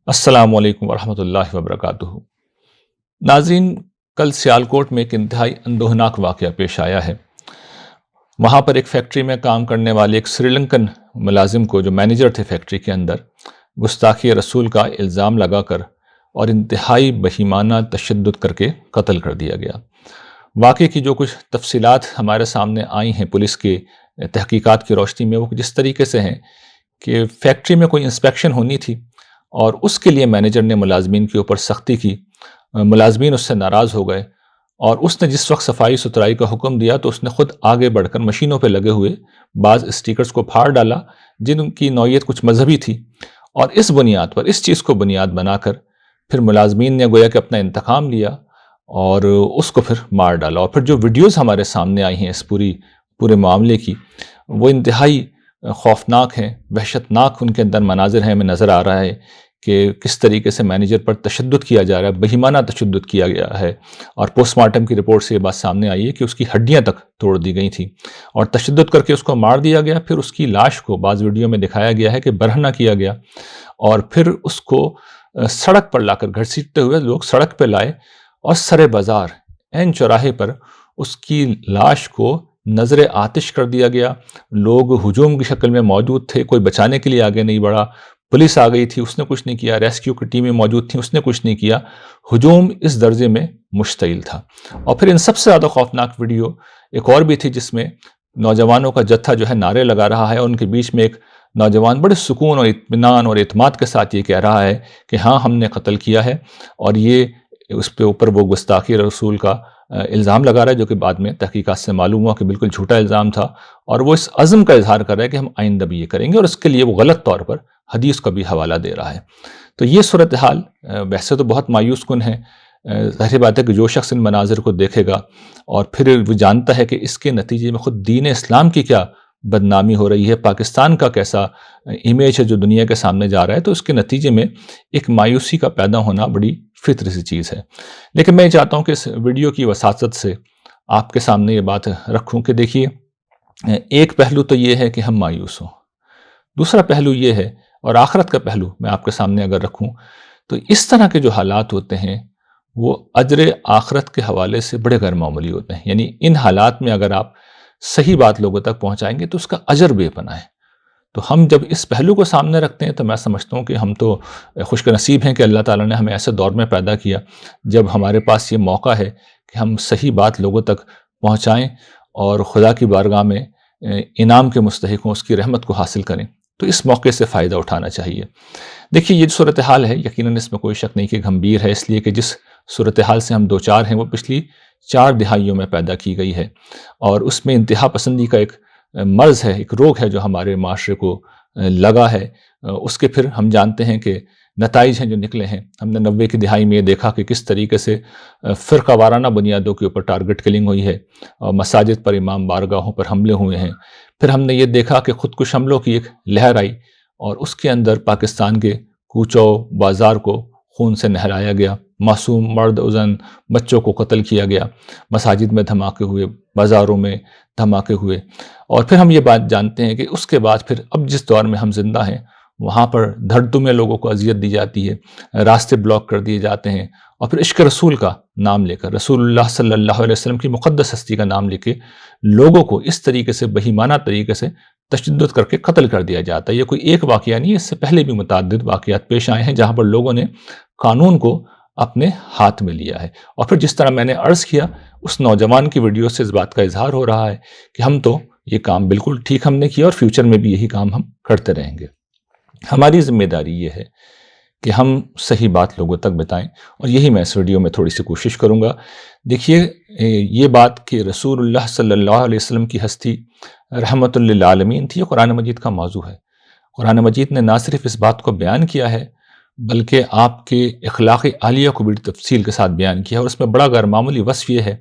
السلام علیکم ورحمۃ اللہ وبرکاتہ۔ ناظرین، کل سیالکوٹ میں ایک انتہائی اندوہناک واقعہ پیش آیا ہے۔ وہاں پر ایک فیکٹری میں کام کرنے والے ایک سری لنکن ملازم کو، جو مینیجر تھے فیکٹری کے اندر، گستاخی رسول کا الزام لگا کر اور انتہائی بہیمانہ تشدد کر کے قتل کر دیا گیا۔ واقعے کی جو کچھ تفصیلات ہمارے سامنے آئی ہیں پولیس کے تحقیقات کی روشنی میں، وہ جس طریقے سے ہیں کہ فیکٹری میں کوئی انسپیکشن ہونی تھی اور اس کے لیے مینیجر نے ملازمین کے اوپر سختی کی۔ ملازمین اس سے ناراض ہو گئے اور اس نے جس وقت صفائی ستھرائی کا حکم دیا تو اس نے خود آگے بڑھ کر مشینوں پہ لگے ہوئے بعض اسٹیکرز کو پھاڑ ڈالا جن کی نوعیت کچھ مذہبی تھی، اور اس بنیاد پر، اس چیز کو بنیاد بنا کر پھر ملازمین نے گویا کہ اپنا انتقام لیا اور اس کو پھر مار ڈالا۔ اور پھر جو ویڈیوز ہمارے سامنے آئی ہیں اس پورے معاملے کی، وہ انتہائی خوفناک ہیں، وحشتناک ان کے اندر مناظر ہیں۔ ہمیں نظر آ رہا ہے کہ کس طریقے سے مینیجر پر تشدد کیا جا رہا ہے، بہیمانہ تشدد کیا گیا ہے، اور پوسٹ مارٹم کی رپورٹ سے یہ بات سامنے آئی ہے کہ اس کی ہڈیاں تک توڑ دی گئی تھیں اور تشدد کر کے اس کو مار دیا گیا۔ پھر اس کی لاش کو بعض ویڈیو میں دکھایا گیا ہے کہ برہنہ کیا گیا، اور پھر اس کو سڑک پر لا کر، گھسیٹتے ہوئے لوگ سڑک پہ لائے اور سر بازار عین چوراہے پر اس کی لاش کو نظر آتش کر دیا گیا۔ لوگ ہجوم کی شکل میں موجود تھے، کوئی بچانے کے لیے آگے نہیں بڑھا۔ پولیس آ گئی تھی، اس نے کچھ نہیں کیا۔ ریسکیو کی ٹیمیں موجود تھیں، اس نے کچھ نہیں کیا۔ ہجوم اس درجے میں مشتعل تھا۔ اور پھر ان سب سے زیادہ خوفناک ویڈیو ایک اور بھی تھی جس میں نوجوانوں کا جتھا جو ہے نعرے لگا رہا ہے، اور ان کے بیچ میں ایک نوجوان بڑے سکون اور اطمینان اور اعتماد کے ساتھ یہ کہہ رہا ہے کہ ہاں، ہم نے قتل کیا ہے، اور یہ اس پہ اوپر وہ گستاخی رسول کا الزام لگا رہا ہے، جو کہ بعد میں تحقیقات سے معلوم ہوا کہ بالکل جھوٹا الزام تھا، اور وہ اس عزم کا اظہار کر رہا ہے کہ ہم آئندہ بھی یہ کریں گے، اور اس کے لیے وہ غلط طور پر حدیث کا بھی حوالہ دے رہا ہے۔ تو یہ صورتحال ویسے تو بہت مایوس کن ہے۔ ظاہر بات ہے کہ جو شخص ان مناظر کو دیکھے گا اور پھر وہ جانتا ہے کہ اس کے نتیجے میں خود دین اسلام کی کیا بدنامی ہو رہی ہے، پاکستان کا کیسا امیج ہے جو دنیا کے سامنے جا رہا ہے، تو اس کے نتیجے میں ایک مایوسی کا پیدا ہونا بڑی فطری سی چیز ہے۔ لیکن میں چاہتا ہوں کہ اس ویڈیو کی وساطت سے آپ کے سامنے یہ بات رکھوں کہ دیکھیے، ایک پہلو تو یہ ہے کہ ہم مایوس ہوں، دوسرا پہلو یہ ہے، اور آخرت کا پہلو میں آپ کے سامنے اگر رکھوں، تو اس طرح کے جو حالات ہوتے ہیں وہ اجر آخرت کے حوالے سے بڑے غیر معمولی ہوتے ہیں۔ یعنی ان حالات میں اگر آپ صحیح بات لوگوں تک پہنچائیں گے تو اس کا اجر بے پناہ ہے۔ تو ہم جب اس پہلو کو سامنے رکھتے ہیں تو میں سمجھتا ہوں کہ ہم تو خوش نصیب ہیں کہ اللہ تعالیٰ نے ہمیں ایسے دور میں پیدا کیا جب ہمارے پاس یہ موقع ہے کہ ہم صحیح بات لوگوں تک پہنچائیں اور خدا کی بارگاہ میں انعام کے مستحق ہوں، اس کی رحمت کو حاصل کریں۔ تو اس موقع سے فائدہ اٹھانا چاہیے۔ دیکھیے، یہ جو صورتحال ہے یقیناً اس میں کوئی شک نہیں کہ گھمبیر ہے، اس لیے کہ جس صورتحال سے ہم دوچار ہیں وہ پچھلی 4 دہائیوں میں پیدا کی گئی ہے، اور اس میں انتہا پسندی کا ایک مرض ہے، ایک روگ ہے جو ہمارے معاشرے کو لگا ہے۔ اس کے پھر ہم جانتے ہیں کہ نتائج ہیں جو نکلے ہیں۔ ہم نے 90 کی دہائی میں یہ دیکھا کہ کس طریقے سے فرقہ وارانہ بنیادوں کے اوپر ٹارگٹ کلنگ ہوئی ہے، اور مساجد پر، امام بارگاہوں پر حملے ہوئے ہیں۔ پھر ہم نے یہ دیکھا کہ خودکش حملوں کی ایک لہر آئی، اور اس کے اندر پاکستان کے کوچوں بازار کو خون سے نہلایا گیا، معصوم مرد و زن بچوں کو قتل کیا گیا، مساجد میں دھماکے ہوئے، بازاروں میں دھماکے ہوئے۔ اور پھر ہم یہ بات جانتے ہیں کہ اس کے بعد پھر اب جس دور میں ہم زندہ ہیں وہاں پر دھڑ میں لوگوں کو اذیت دی جاتی ہے، راستے بلاک کر دیے جاتے ہیں، اور پھر عشق رسول کا نام لے کر، رسول اللہ صلی اللہ علیہ وسلم کی مقدس ہستی کا نام لے کے لوگوں کو اس طریقے سے بہیمانہ طریقے سے تشدد کر کے قتل کر دیا جاتا ہے۔ یہ کوئی ایک واقعہ نہیں ہے، اس سے پہلے بھی متعدد واقعات پیش آئے ہیں جہاں پر لوگوں نے قانون کو اپنے ہاتھ میں لیا ہے۔ اور پھر جس طرح میں نے عرض کیا، اس نوجوان کی ویڈیو سے اس بات کا اظہار ہو رہا ہے کہ ہم تو یہ کام بالکل ٹھیک ہم نے کیا، اور فیوچر میں بھی یہی کام ہم کرتے رہیں گے۔ ہماری ذمہ داری یہ ہے کہ ہم صحیح بات لوگوں تک بتائیں، اور یہی میں اس ویڈیو میں تھوڑی سی کوشش کروں گا۔ دیکھیے، یہ بات کہ رسول اللہ صلی اللہ علیہ وسلم کی ہستی رحمت للعالمین تھی، یہ قرآن مجید کا موضوع ہے۔ قرآن مجید نے نہ صرف اس بات کو بیان کیا ہے بلکہ آپ کے اخلاق عالیہ کو بڑی تفصیل کے ساتھ بیان کیا ہے، اور اس میں بڑا غیر معمولی وصف یہ ہے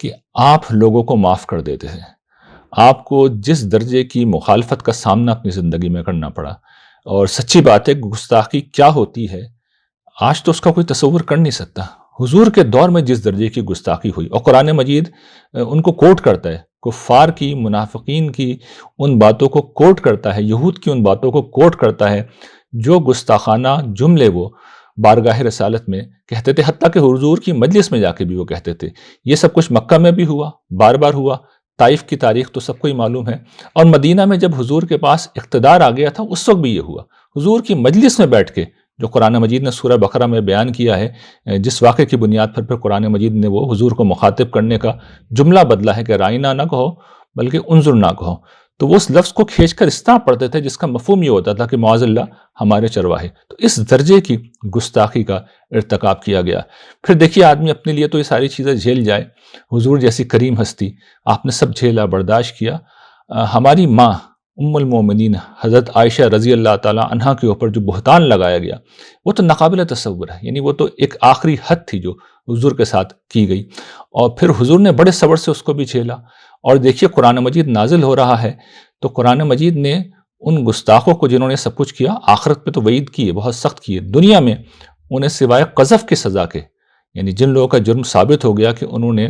کہ آپ لوگوں کو معاف کر دیتے ہیں۔ آپ کو جس درجے کی مخالفت کا سامنا اپنی زندگی میں کرنا پڑا، اور سچی بات ہے گستاخی کیا ہوتی ہے آج تو اس کا کوئی تصور کر نہیں سکتا۔ حضور کے دور میں جس درجے کی گستاخی ہوئی، اور قرآن مجید ان کو کوٹ کرتا ہے، کفار کی، منافقین کی ان باتوں کو کوٹ کرتا ہے، یہود کی ان باتوں کو کوٹ کرتا ہے جو گستاخانہ جملے وہ بارگاہ رسالت میں کہتے تھے، حتیٰ کہ حضور کی مجلس میں جا کے بھی وہ کہتے تھے. یہ سب کچھ مکہ میں بھی ہوا، بار بار ہوا. طائف کی تاریخ تو سب کو ہی معلوم ہے. اور مدینہ میں جب حضور کے پاس اقتدار آ گیا تھا اس وقت بھی یہ ہوا. حضور کی مجلس میں بیٹھ کے جو قرآن مجید نے سورہ بقرہ میں بیان کیا ہے، جس واقعے کی بنیاد پر قرآن مجید نے وہ حضور کو مخاطب کرنے کا جملہ بدلا ہے کہ رائنا نہ کہو بلکہ انظر نہ کہو، تو وہ اس لفظ کو کھینچ کر اس طرح پڑھتے تھے جس کا مفہوم یہ ہوتا تھا کہ معاذ اللہ ہمارے چرواہے. تو اس درجے کی گستاخی کا ارتکاب کیا گیا. پھر دیکھیے آدمی اپنے لیے تو یہ ساری چیزیں جھیل جائے، حضور جیسی کریم ہستی آپ نے سب جھیلا برداشت کیا. ہماری ماں ام المومنین حضرت عائشہ رضی اللہ تعالی عنہا کے اوپر جو بہتان لگایا گیا وہ تو ناقابل تصور ہے. یعنی وہ تو ایک آخری حد تھی جو حضور کے ساتھ کی گئی، اور پھر حضور نے بڑے صبر سے اس کو بھی جھیلا. اور دیکھیے قرآن مجید نازل ہو رہا ہے تو قرآن مجید نے ان گستاخوں کو جنہوں نے سب کچھ کیا آخرت پہ تو وعید کی ہے، بہت سخت کی ہے. دنیا میں انہیں سوائے قذف کی سزا کے، یعنی جن لوگوں کا جرم ثابت ہو گیا کہ انہوں نے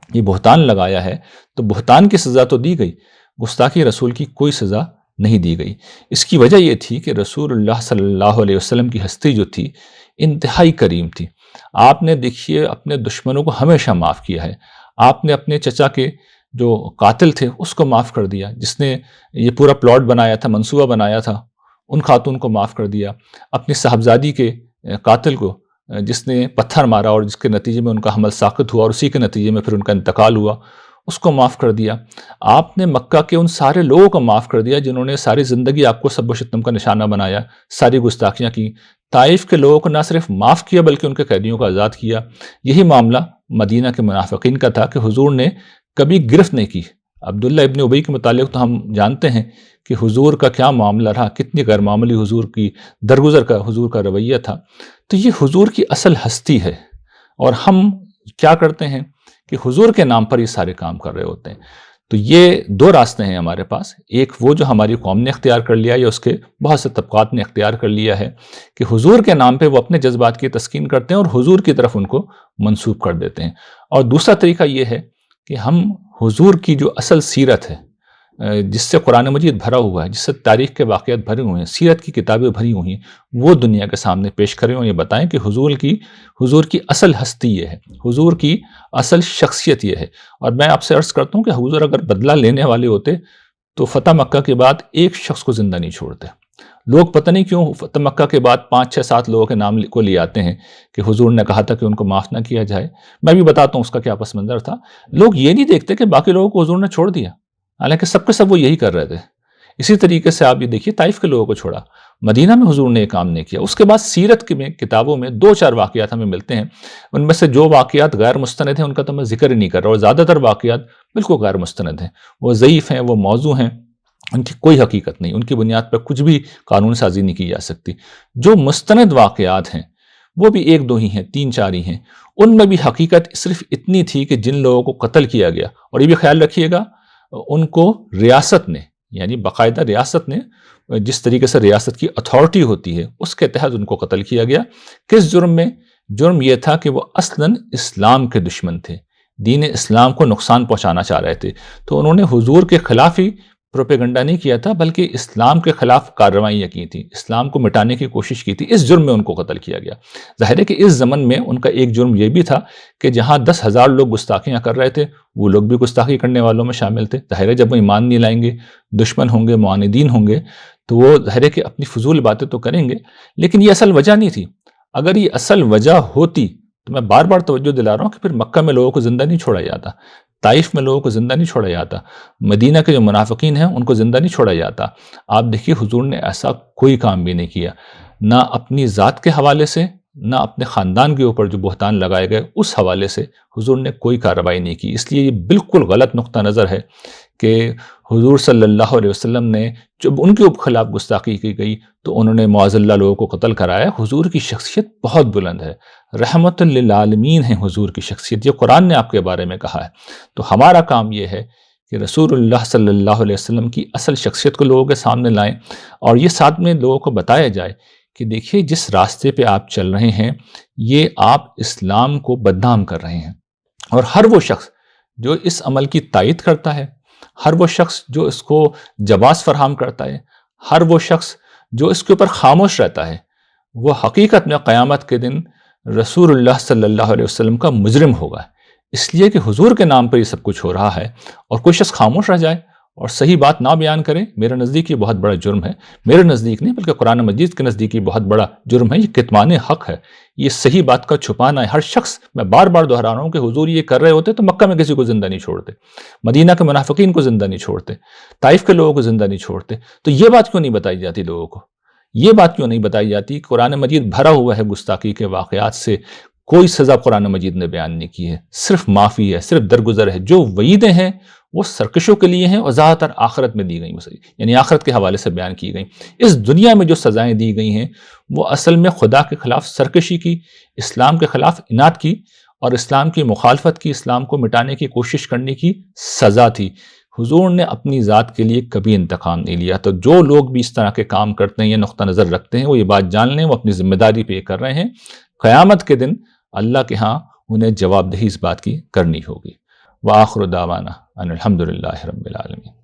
یہ بہتان لگایا ہے تو بہتان کی سزا تو دی گئی، گستاخی رسول کی کوئی سزا نہیں دی گئی. اس کی وجہ یہ تھی کہ رسول اللہ صلی اللہ علیہ وسلم کی ہستی جو تھی انتہائی کریم تھی. آپ نے دیکھیے اپنے دشمنوں کو ہمیشہ معاف کیا ہے. آپ نے اپنے چچا کے جو قاتل تھے اس کو معاف کر دیا، جس نے یہ پورا پلاٹ بنایا تھا، منصوبہ بنایا تھا، ان خاتون کو معاف کر دیا. اپنی صاحبزادی کے قاتل کو جس نے پتھر مارا اور جس کے نتیجے میں ان کا حمل ساقط ہوا اور اسی کے نتیجے میں پھر ان کا انتقال ہوا، اس کو معاف کر دیا. آپ نے مکہ کے ان سارے لوگوں کو معاف کر دیا جنہوں نے ساری زندگی آپ کو سب و شتم کا نشانہ بنایا، ساری گستاخیاں کی. طائف کے لوگوں کو نہ صرف معاف کیا بلکہ ان کے قیدیوں کو آزاد کیا. یہی معاملہ مدینہ کے منافقین کا تھا کہ حضور نے کبھی گرفت نہیں کی. عبداللہ ابن ابی کے متعلق تو ہم جانتے ہیں کہ حضور کا کیا معاملہ رہا، کتنی غیر معمولی حضور کی درگزر کا حضور کا رویہ تھا. تو یہ حضور کی اصل ہستی ہے، اور ہم کیا کرتے ہیں کہ حضور کے نام پر یہ سارے کام کر رہے ہوتے ہیں. تو یہ دو راستے ہیں ہمارے پاس. ایک وہ جو ہماری قوم نے اختیار کر لیا یا اس کے بہت سے طبقات نے اختیار کر لیا ہے کہ حضور کے نام پہ وہ اپنے جذبات کی تسکین کرتے ہیں اور حضور کی طرف ان کو منسوب کر دیتے ہیں. اور دوسرا طریقہ یہ ہے کہ ہم حضور کی جو اصل سیرت ہے، جس سے قرآن مجید بھرا ہوا ہے، جس سے تاریخ کے واقعات بھرے ہوئے ہیں، سیرت کی کتابیں بھری ہوئی ہیں، وہ دنیا کے سامنے پیش کریں اور یہ بتائیں کہ حضور کی اصل ہستی یہ ہے، حضور کی اصل شخصیت یہ ہے. اور میں آپ سے عرض کرتا ہوں کہ حضور اگر بدلہ لینے والے ہوتے تو فتح مکہ کے بعد ایک شخص کو زندہ نہیں چھوڑتے. لوگ پتہ نہیں کیوں فتح مکہ کے بعد 5 6 7 لوگوں کے نام کو لے آتے ہیں کہ حضور نے کہا تھا کہ ان کو معاف نہ کیا جائے. میں بھی بتاتا ہوں اس کا کیا پس منظر تھا. لوگ یہ نہیں دیکھتے کہ باقی لوگوں کو حضور نے چھوڑ دیا، حالانکہ سب کے سب وہ یہی کر رہے تھے. اسی طریقے سے آپ یہ دیکھیے طائف کے لوگوں کو چھوڑا، مدینہ میں حضور نے یہ کام نہیں کیا. اس کے بعد سیرت کی کتابوں میں 2 4 واقعات ہمیں ملتے ہیں. ان میں سے جو واقعات غیر مستند ہیں ان کا تو میں ذکر ہی نہیں کر رہا، اور زیادہ تر واقعات بالکل غیر مستند ہیں، وہ ضعیف ہیں، وہ موضوع ہیں، ان کی کوئی حقیقت نہیں، ان کی بنیاد پر کچھ بھی قانون سازی نہیں کی جا سکتی. جو مستند واقعات ہیں وہ بھی 1 2 ہی ہیں، 3 4 ہی ہیں. ان میں بھی حقیقت صرف اتنی تھی کہ جن لوگوں کو قتل کیا گیا، اور یہ بھی خیال رکھیے گا ان کو ریاست نے، یعنی باقاعدہ ریاست نے، جس طریقے سے ریاست کی اتھارٹی ہوتی ہے اس کے تحت ان کو قتل کیا گیا. کس جرم میں؟ جرم یہ تھا کہ وہ اصلاً اسلام کے دشمن تھے، دین اسلام کو نقصان پہنچانا چاہ رہے تھے. تو انہوں نے حضور کے خلاف ہی پروپیگنڈا نہیں کیا تھا بلکہ اسلام کے خلاف کارروائیاں کی تھیں، اسلام کو مٹانے کی کوشش کی تھی. اس جرم میں ان کو قتل کیا گیا. ظاہر ہے کہ اس زمن میں ان کا ایک جرم یہ بھی تھا کہ جہاں 10,000 لوگ گستاخیاں کر رہے تھے وہ لوگ بھی گستاخی کرنے والوں میں شامل تھے. ظاہر ہے جب وہ ایمان نہیں لائیں گے، دشمن ہوں گے، معاندین ہوں گے، تو وہ ظاہر ہے کہ اپنی فضول باتیں تو کریں گے، لیکن یہ اصل وجہ نہیں تھی. اگر یہ اصل وجہ ہوتی تو میں بار بار توجہ دلا رہا ہوں کہ پھر مکہ میں لوگوں کو زندہ نہیں چھوڑا جاتا، طائف میں لوگوں کو زندہ نہیں چھوڑا جاتا، مدینہ کے جو منافقین ہیں ان کو زندہ نہیں چھوڑا جاتا. آپ دیکھیے حضور نے ایسا کوئی کام بھی نہیں کیا، نہ اپنی ذات کے حوالے سے، نہ اپنے خاندان کے اوپر جو بہتان لگائے گئے اس حوالے سے حضور نے کوئی کارروائی نہیں کی. اس لیے یہ بالکل غلط نقطہ نظر ہے کہ حضور صلی اللہ علیہ وسلم نے جب ان کے خلاف گستاخی کی گئی تو انہوں نے معاذ اللہ لوگوں کو قتل کرایا. حضور کی شخصیت بہت بلند ہے، رحمت للعالمین ہے حضور کی شخصیت، یہ قرآن نے آپ کے بارے میں کہا ہے. تو ہمارا کام یہ ہے کہ رسول اللہ صلی اللہ علیہ وسلم کی اصل شخصیت کو لوگوں کے سامنے لائیں، اور یہ ساتھ میں لوگوں کو بتایا جائے کہ دیکھیے جس راستے پہ آپ چل رہے ہیں یہ آپ اسلام کو بدنام کر رہے ہیں. اور ہر وہ شخص جو اس عمل کی تائید کرتا ہے، ہر وہ شخص جو اس کو جواز فراہم کرتا ہے، ہر وہ شخص جو اس کے اوپر خاموش رہتا ہے وہ حقیقت میں قیامت کے دن رسول اللہ صلی اللہ علیہ وسلم کا مجرم ہوگا، اس لیے کہ حضور کے نام پر یہ سب کچھ ہو رہا ہے اور کوئی شخص خاموش رہ جائے اور صحیح بات نہ بیان کرے، میرے نزدیک یہ بہت بڑا جرم ہے۔ میرے نزدیک نہیں بلکہ قرآن مجید کے نزدیک یہ بہت بڑا جرم ہے، یہ کتمان حق ہے، یہ صحیح بات کا چھپانا ہے۔ ہر شخص، میں بار بار دہرا رہا ہوں کہ حضور یہ کر رہے ہوتے تو مکہ میں کسی کو زندہ نہیں چھوڑتے، مدینہ کے منافقین کو زندہ نہیں چھوڑتے، طائف کے لوگوں کو زندہ نہیں چھوڑتے، تو یہ بات کیوں نہیں بتائی جاتی لوگوں کو؟ یہ بات کیوں نہیں بتائی جاتی؟ قرآن مجید بھرا ہوا ہے گستاخی کے واقعات سے، کوئی سزا قرآن مجید نے بیان نہیں کی ہے، صرف معافی ہے، صرف درگزر ہے۔ جو وعیدیں ہیں وہ سرکشوں کے لیے ہیں اور زیادہ تر آخرت میں دی گئی، یعنی آخرت کے حوالے سے بیان کی گئی۔ اس دنیا میں جو سزائیں دی گئی ہیں وہ اصل میں خدا کے خلاف سرکشی کی، اسلام کے خلاف اناد کی اور اسلام کی مخالفت کی، اسلام کو مٹانے کی کوشش کرنے کی سزا تھی۔ حضور نے اپنی ذات کے لیے کبھی انتقام نہیں لیا۔ تو جو لوگ بھی اس طرح کے کام کرتے ہیں یا نقطہ نظر رکھتے ہیں وہ یہ بات جان لیں، وہ اپنی ذمہ داری پہ کر رہے ہیں، قیامت کے دن اللہ کے ہاں انہیں جواب دہی اس بات کی کرنی ہوگی۔ وآخر دعوانا ان الحمد للہ رب العالمین۔